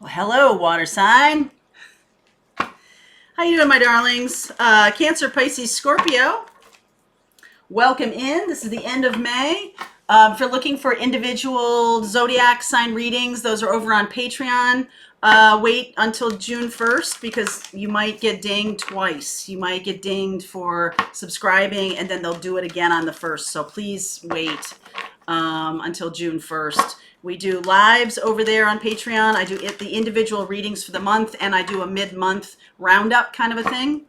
Well, hello, water sign. How you doing, my darlings? Cancer, Pisces, Scorpio. Welcome in. This is the end of May. If you're looking for individual zodiac sign readings, those are over on Patreon. Wait until June 1st because you might get dinged twice. You might get dinged for subscribing, and then they'll do it again on the 1st. So please wait until June 1st. We do lives over there on Patreon. I do the individual readings for the month, and I do a mid-month roundup kind of a thing.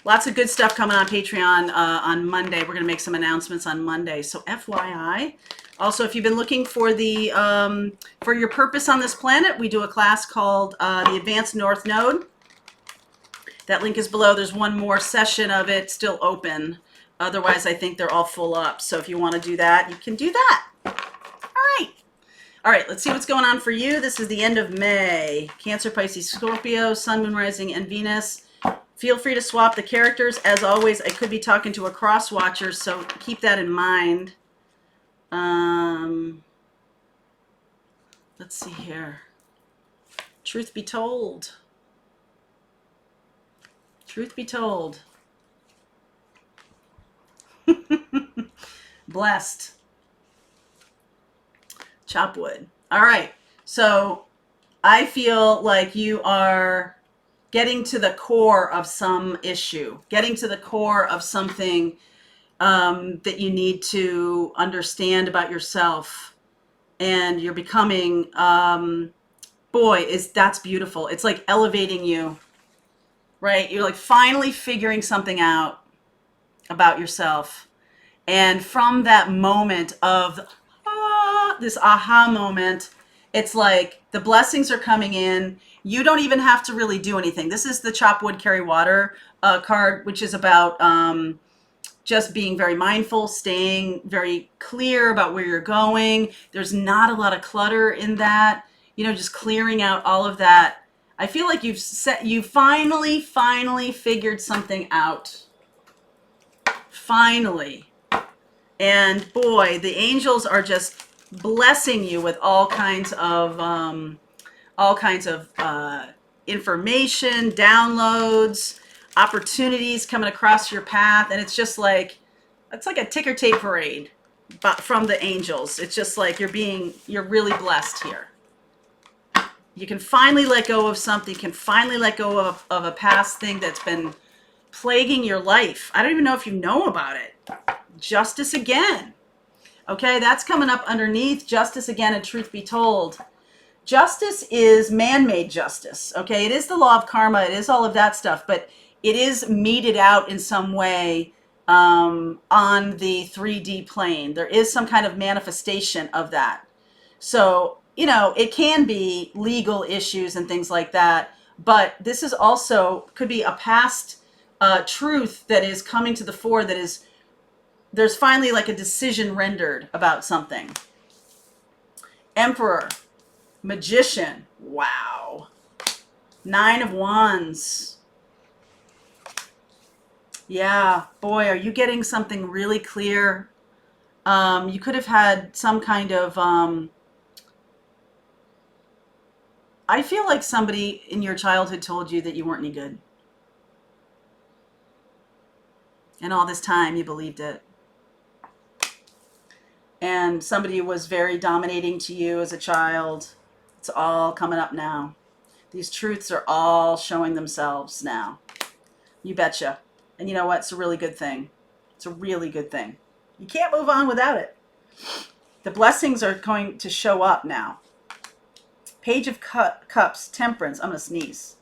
Lots of good stuff coming on Patreon on Monday. We're going to make some announcements on Monday. So FYI. Also, if you've been looking for the for your purpose on this planet, we do a class called the Advanced North Node. That link is below. There's one more session of it still open. Otherwise, I think they're all full up. So if you want to do that, you can do that. All right, let's see what's going on for you. This is the end of May. Cancer, Pisces, Scorpio, Sun, Moon, Rising, and Venus. Feel free to swap the characters. As always, I could be talking to a cross watcher, so keep that in mind. Let's see here. Truth be told. Truth be told. Blessed. Chop wood. All right. So I feel like you are getting to the core of some issue, getting to the core of something that you need to understand about yourself. And you're becoming, that's beautiful. It's like elevating you, right? You're like finally figuring something out about yourself. And from that moment of this aha moment, it's like the blessings are coming in. You don't even have to really do anything. This is the Chop Wood, Carry Water card, which is about just being very mindful, staying very clear about where you're going. There's not a lot of clutter in that, just clearing out all of that. I feel like you finally figured something out. Finally. And boy, the angels are just blessing you with all kinds of information, downloads, opportunities coming across your path, and it's like a ticker tape parade, but from the angels. It's just like you're really blessed here. You can finally let go of something. You can finally let go of a past thing that's been plaguing your life. I don't even know if you know about it. Justice again. Okay, that's coming up underneath justice again, and truth be told. Justice is man-made justice, okay? It is the law of karma. It is all of that stuff, but it is meted out in some way on the 3D plane. There is some kind of manifestation of that. So, it can be legal issues and things like that, but this is also, could be a past truth that is coming to the fore there's finally like a decision rendered about something. Emperor, Magician, wow. 9 of Wands. Yeah, boy, are you getting something really clear? You could have had some kind of, I feel like somebody in your childhood told you that you weren't any good. And all this time you believed it. And somebody was very dominating to you as a child. It's all coming up now. These truths are all showing themselves now. You betcha. And you know what? It's a really good thing. It's a really good thing. You can't move on without it. The blessings are going to show up now. Page of Cups, Temperance. I'm going to sneeze.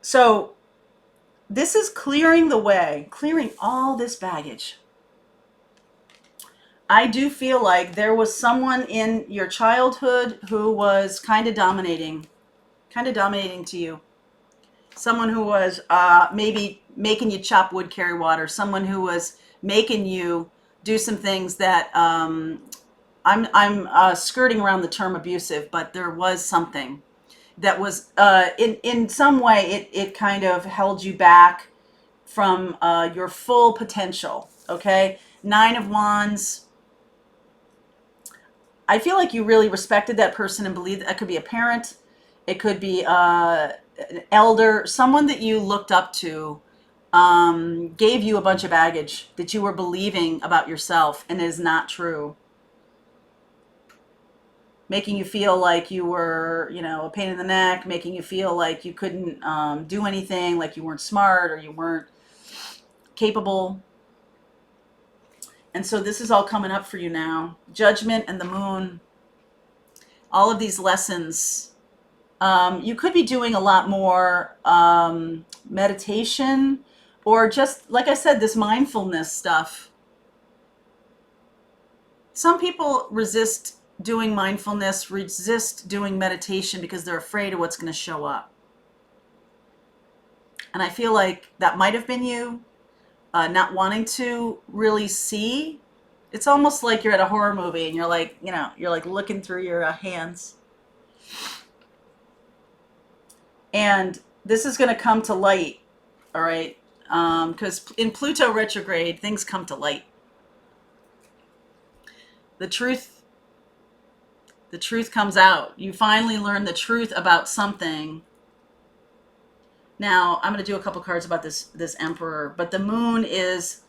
So this is clearing the way, clearing all this baggage. I do feel like there was someone in your childhood who was kind of dominating to you. Someone who was maybe making you chop wood, carry water. Someone who was making you do some things that I'm skirting around the term abusive, but there was something that was in some way it kind of held you back from your full potential. Okay, 9 of Wands. I feel like you really respected that person and believed that could be a parent. It could be an elder, someone that you looked up to, gave you a bunch of baggage that you were believing about yourself and is not true. Making you feel like you were, a pain in the neck, making you feel like you couldn't do anything, like you weren't smart or you weren't capable. And so this is all coming up for you now. Judgment and the moon, all of these lessons. You could be doing a lot more meditation or just, like I said, this mindfulness stuff. Some people resist doing mindfulness, resist doing meditation because they're afraid of what's going to show up. And I feel like that might have been you, not wanting to really see. It's almost like you're at a horror movie and you're like, you're like looking through your hands. And this is going to come to light, all right? Because in Pluto retrograde, things come to light. The truth comes out. You finally learn the truth about something. Now, I'm going to do a couple cards about this Emperor, but the moon is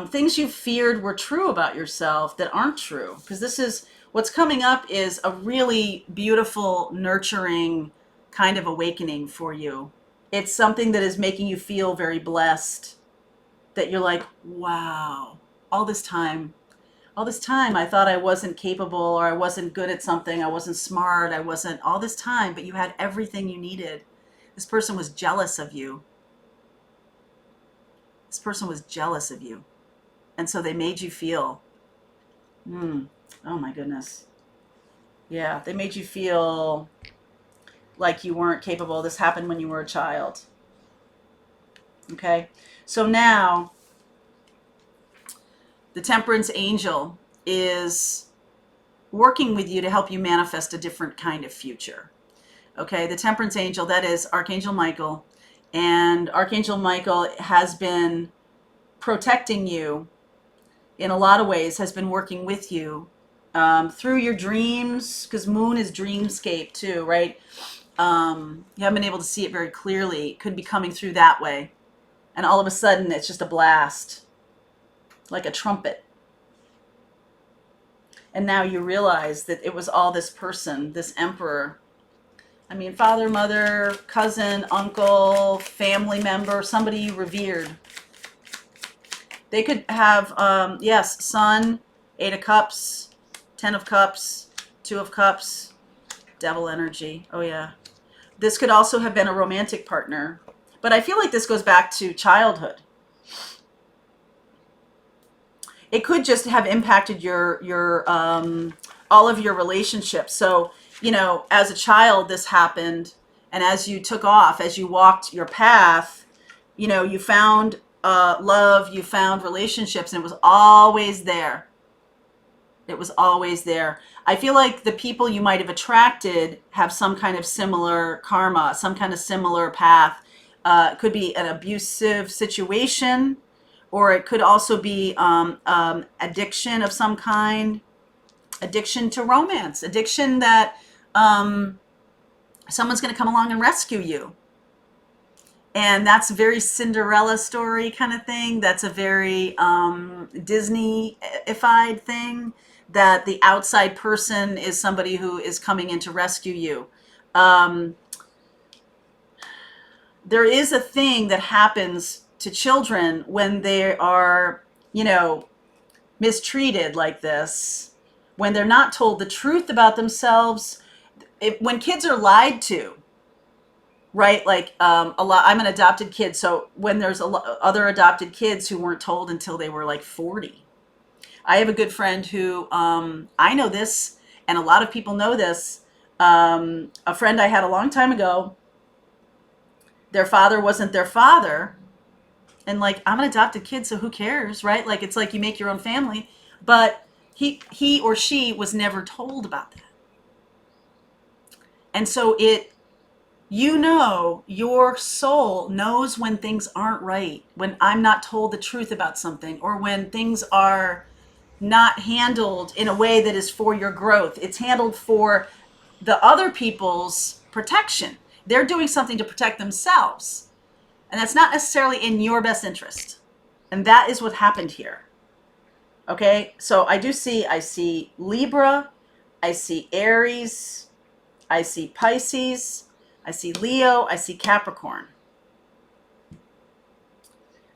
things you feared were true about yourself that aren't true. Because this is, what's coming up is a really beautiful, nurturing kind of awakening for you. It's something that is making you feel very blessed, that you're like, wow, all this time I thought I wasn't capable or I wasn't good at something, I wasn't smart, I wasn't, all this time, but you had everything you needed. This person was jealous of you. This person was jealous of you. And so they made you feel, oh my goodness. Yeah, they made you feel like you weren't capable. This happened when you were a child. Okay? So now, the Temperance Angel is working with you to help you manifest a different kind of future. Okay, the Temperance Angel, that is Archangel Michael. And Archangel Michael has been protecting you in a lot of ways, has been working with you through your dreams, because moon is dreamscape too, right? You haven't been able to see it very clearly. It could be coming through that way. And all of a sudden, it's just a blast, like a trumpet. And now you realize that it was all this person, this Emperor. I mean, father, mother, cousin, uncle, family member, somebody you revered. They could have, yes, Sun, 8 of Cups, 10 of Cups, 2 of Cups, Devil energy. Oh, yeah. This could also have been a romantic partner. But I feel like this goes back to childhood. It could just have impacted your all of your relationships. So, as a child, this happened. And as you took off, as you walked your path, you found love, you found relationships, and it was always there. It was always there. I feel like the people you might have attracted have some kind of similar karma, some kind of similar path. It could be an abusive situation, or it could also be addiction of some kind, addiction to romance, addiction that someone's going to come along and rescue you. And that's a very Cinderella story kind of thing. That's a very Disney-ified thing, that the outside person is somebody who is coming in to rescue you. There is a thing that happens to children when they are, mistreated like this, when they're not told the truth about themselves, when kids are lied to, right? Like I'm an adopted kid, so when there's other adopted kids who weren't told until they were like 40. I have a good friend who, I know this, and a lot of people know this. A friend I had a long time ago, their father wasn't their father. And like, I'm an adopted kid, so who cares, right? Like, it's like you make your own family. But he or she was never told about that. And so your soul knows when things aren't right, when I'm not told the truth about something, or when things are not handled in a way that is for your growth. It's handled for the other people's protection. They're doing something to protect themselves. And that's not necessarily in your best interest. And that is what happened here. Okay, so I see Libra, I see Aries, I see Pisces, I see Leo, I see Capricorn.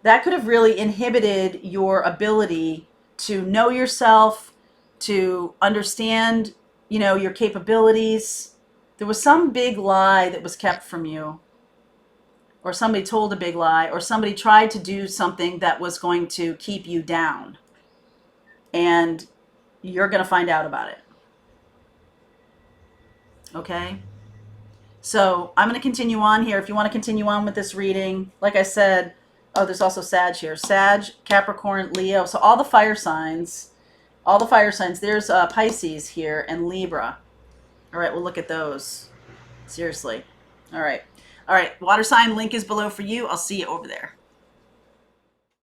That could have really inhibited your ability to know yourself, to understand, your capabilities. There was some big lie that was kept from you, or somebody told a big lie, or somebody tried to do something that was going to keep you down. And you're going to find out about it. Okay? So I'm going to continue on here. If you want to continue on with this reading, like I said, there's also Sag here. Sag, Capricorn, Leo. So all the fire signs. There's Pisces here and Libra. All right, we'll look at those. Seriously. All right. Water sign link is below for you. I'll see you over there.